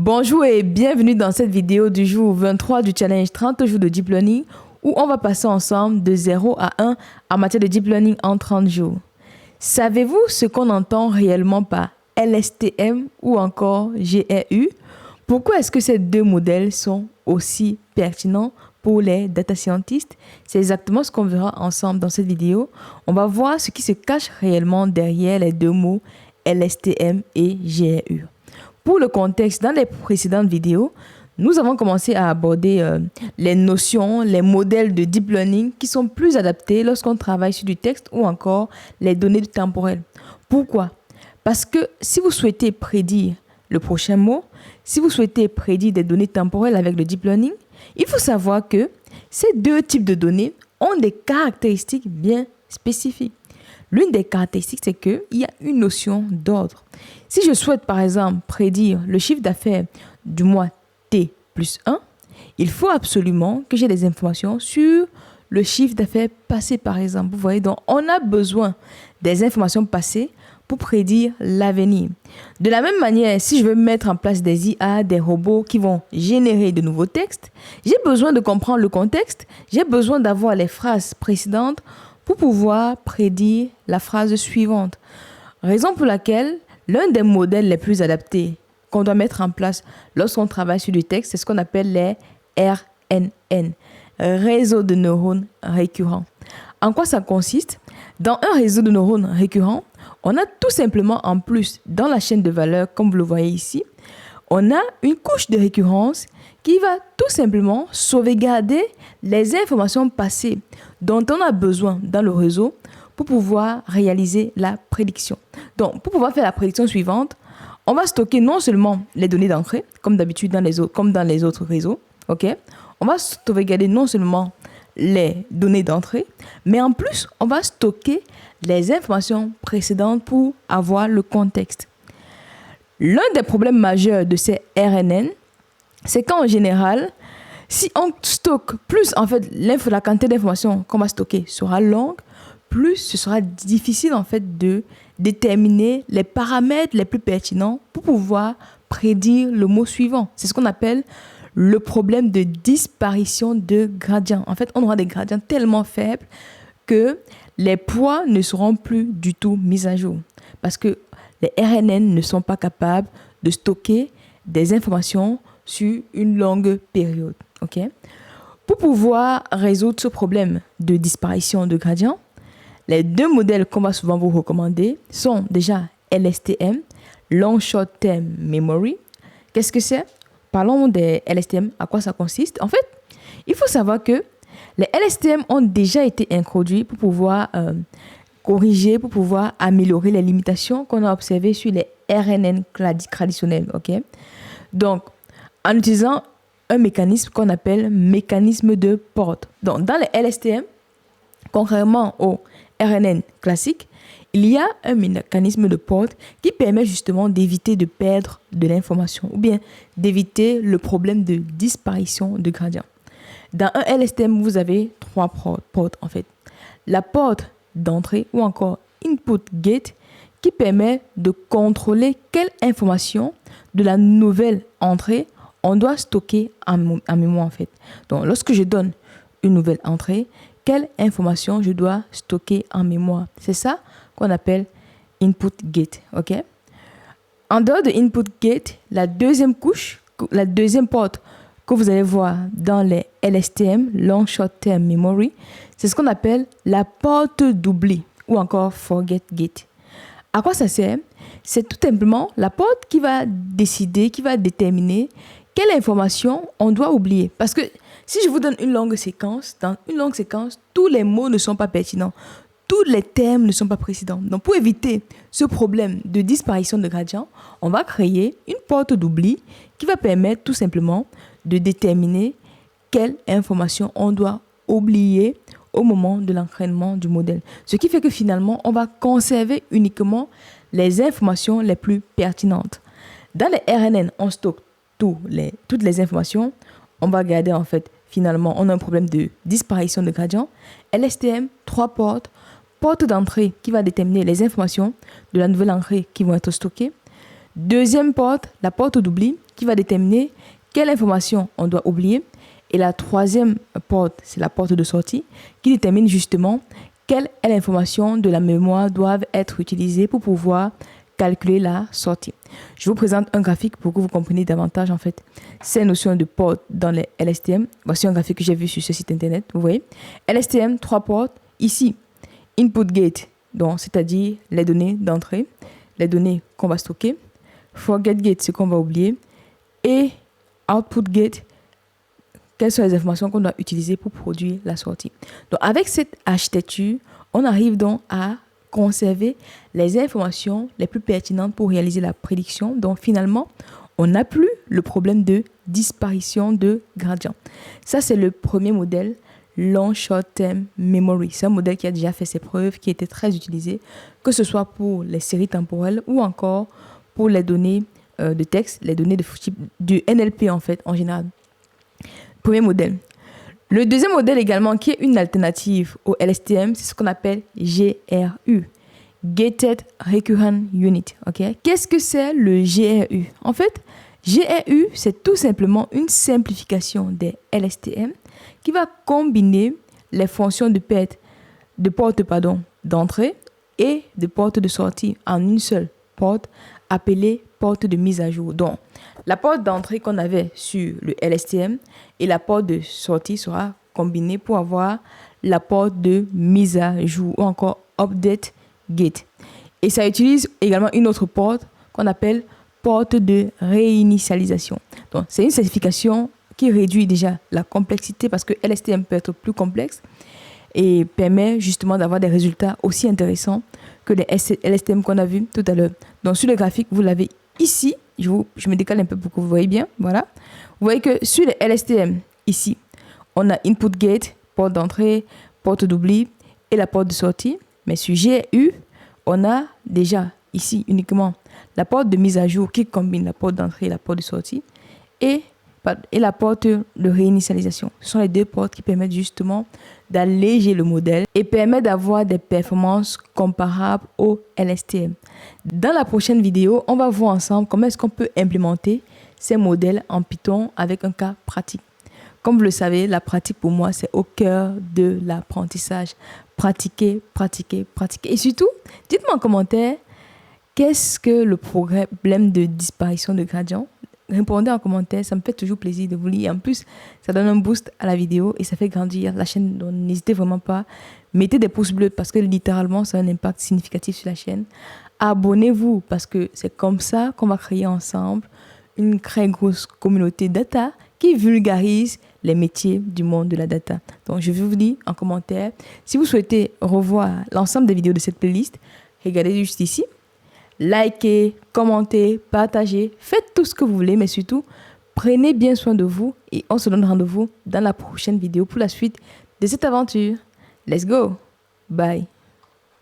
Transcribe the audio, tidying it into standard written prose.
Bonjour et bienvenue dans cette vidéo du jour 23 du challenge 30 jours de Deep Learning où on va passer ensemble de 0 à 1 en matière de Deep Learning en 30 jours. Savez-vous ce qu'on entend réellement par LSTM ou encore GRU? Pourquoi est-ce que ces deux modèles sont aussi pertinents pour les data scientists? C'est exactement ce qu'on verra ensemble dans cette vidéo. On va voir ce qui se cache réellement derrière les deux mots LSTM et GRU. Pour le contexte, dans les précédentes vidéos, nous avons commencé à aborder les notions, les modèles de deep learning qui sont plus adaptés lorsqu'on travaille sur du texte ou encore les données temporelles. Pourquoi? Parce que si vous souhaitez prédire le prochain mot, si vous souhaitez prédire des données temporelles avec le deep learning, il faut savoir que ces deux types de données ont des caractéristiques bien spécifiques. L'une des caractéristiques, c'est qu'il y a une notion d'ordre. Si je souhaite, par exemple, prédire le chiffre d'affaires du mois T plus 1, il faut absolument que j'ai des informations sur le chiffre d'affaires passé, par exemple. Vous voyez, donc on a besoin des informations passées pour prédire l'avenir. De la même manière, si je veux mettre en place des IA, des robots qui vont générer de nouveaux textes, j'ai besoin de comprendre le contexte, j'ai besoin d'avoir les phrases précédentes pour pouvoir prédire la phrase suivante. Raison pour laquelle l'un des modèles les plus adaptés qu'on doit mettre en place lorsqu'on travaille sur du texte, c'est ce qu'on appelle les RNN, réseaux de neurones récurrents. En quoi ça consiste? Dans un réseau de neurones récurrents, on a tout simplement en plus, dans la chaîne de valeur, comme vous le voyez ici, on a une couche de récurrence qui va tout simplement sauvegarder les informations passées dont on a besoin dans le réseau pour pouvoir réaliser la prédiction. Donc, pour pouvoir faire la prédiction suivante, on va stocker non seulement les données d'entrée, comme d'habitude dans les autres réseaux, ok? On va sauvegarder non seulement les données d'entrée, mais en plus, on va stocker les informations précédentes pour avoir le contexte. L'un des problèmes majeurs de ces RNN, c'est qu'en général, si on stocke plus, en fait, la quantité d'informations qu'on va stocker sera longue, plus ce sera difficile, en fait, de déterminer les paramètres les plus pertinents pour pouvoir prédire le mot suivant. C'est ce qu'on appelle le problème de disparition de gradients. En fait, on aura des gradients tellement faibles que les poids ne seront plus du tout mis à jour. Parce que les RNN ne sont pas capables de stocker des informations sur une longue période. Okay? Pour pouvoir résoudre ce problème de disparition de gradient, les deux modèles qu'on va souvent vous recommander sont déjà LSTM, Long Short Term Memory. Qu'est-ce que c'est? Parlons des LSTM, à quoi ça consiste? En fait, il faut savoir que les LSTM ont déjà été introduits pour pouvoir corriger, pour pouvoir améliorer les limitations qu'on a observées sur les RNN traditionnels. Okay? Donc, en utilisant un mécanisme qu'on appelle mécanisme de porte. Donc, dans les LSTM, contrairement aux RNN classiques, il y a un mécanisme de porte qui permet justement d'éviter de perdre de l'information ou bien d'éviter le problème de disparition de gradient. Dans un LSTM, vous avez trois portes en fait. La porte d'entrée ou encore input gate qui permet de contrôler quelle information de la nouvelle entrée on doit stocker en mémoire en fait. Donc lorsque je donne une nouvelle entrée, quelle information je dois stocker en mémoire? C'est ça qu'on appelle input gate. Okay? En dehors de input gate, la deuxième couche, la deuxième porte que vous allez voir dans les LSTM, Long Short Term Memory, c'est ce qu'on appelle la porte d'oubli ou encore forget gate. À quoi ça sert? C'est tout simplement la porte qui va décider, qui va déterminer quelle information on doit oublier. Parce que si je vous donne une longue séquence, dans une longue séquence, tous les mots ne sont pas pertinents. Tous les termes ne sont pas précédents. Donc, pour éviter ce problème de disparition de gradient, on va créer une porte d'oubli qui va permettre tout simplement de déterminer quelle information on doit oublier au moment de l'entraînement du modèle. Ce qui fait que finalement, on va conserver uniquement les informations les plus pertinentes. Dans les RNN, on stocke toutes les informations. On va garder en fait, finalement, on a un problème de disparition de gradient. LSTM, 3 portes. Porte d'entrée qui va déterminer les informations de la nouvelle entrée qui vont être stockées. Deuxième porte, la porte d'oubli, qui va déterminer quelle information on doit oublier. Et la troisième porte, c'est la porte de sortie, qui détermine justement quelle est l'information de la mémoire doivent être utilisées pour pouvoir calculer la sortie. Je vous présente un graphique pour que vous compreniez davantage en fait ces notions de portes dans les LSTM. Voici un graphique que j'ai vu sur ce site internet, vous voyez. LSTM, 3 portes. Ici, input gate, donc c'est-à-dire les données d'entrée, les données qu'on va stocker. Forget gate, ce qu'on va oublier. Et output gate, quelles sont les informations qu'on doit utiliser pour produire la sortie. Donc, avec cette architecture, on arrive donc à conserver les informations les plus pertinentes pour réaliser la prédiction. Donc, finalement, on n'a plus le problème de disparition de gradient. Ça, c'est le premier modèle, Long Short Term Memory. C'est un modèle qui a déjà fait ses preuves, qui était très utilisé, que ce soit pour les séries temporelles ou encore pour les données de texte, les données de type du NLP en fait, en général. Premier modèle. Le deuxième modèle également, qui est une alternative au LSTM, c'est ce qu'on appelle GRU. Gated Recurrent Unit. Okay? Qu'est-ce que c'est le GRU? En fait, GRU, c'est tout simplement une simplification des LSTM qui va combiner les fonctions de porte d'entrée et de porte de sortie en une seule porte appelée porte de mise à jour. Donc, la porte d'entrée qu'on avait sur le LSTM et la porte de sortie sera combinée pour avoir la porte de mise à jour ou encore update gate. Et ça utilise également une autre porte qu'on appelle porte de réinitialisation. Donc, c'est une certification qui réduit déjà la complexité parce que LSTM peut être plus complexe et permet justement d'avoir des résultats aussi intéressants que les LSTM qu'on a vus tout à l'heure. Donc, sur le graphique, vous l'avez ici. Je me décale un peu pour que vous voyez bien. Voilà. Vous voyez que sur les LSTM, ici, on a input gate, porte d'entrée, porte d'oubli et la porte de sortie. Mais sur GRU, on a déjà ici uniquement la porte de mise à jour qui combine la porte d'entrée et la porte de sortie et la porte de réinitialisation. Ce sont les deux portes qui permettent justement d'alléger le modèle et permettent d'avoir des performances comparables au LSTM. Dans la prochaine vidéo, on va voir ensemble comment est-ce qu'on peut implémenter ces modèles en Python avec un cas pratique. Comme vous le savez, la pratique pour moi, c'est au cœur de l'apprentissage. Pratiquer, pratiquer, pratiquer. Et surtout, dites-moi en commentaire, qu'est-ce que le problème de disparition de gradient? Répondez en commentaire, ça me fait toujours plaisir de vous lire. En plus, ça donne un boost à la vidéo et ça fait grandir la chaîne. Donc, n'hésitez vraiment pas. Mettez des pouces bleus parce que littéralement, ça a un impact significatif sur la chaîne. Abonnez-vous parce que c'est comme ça qu'on va créer ensemble une très grosse communauté data qui vulgarise les métiers du monde de la data. Donc, je vous dis en commentaire, si vous souhaitez revoir l'ensemble des vidéos de cette playlist, regardez juste ici. Likez, commentez, partagez, faites tout ce que vous voulez, mais surtout, prenez bien soin de vous et on se donne rendez-vous dans la prochaine vidéo pour la suite de cette aventure. Let's go! Bye!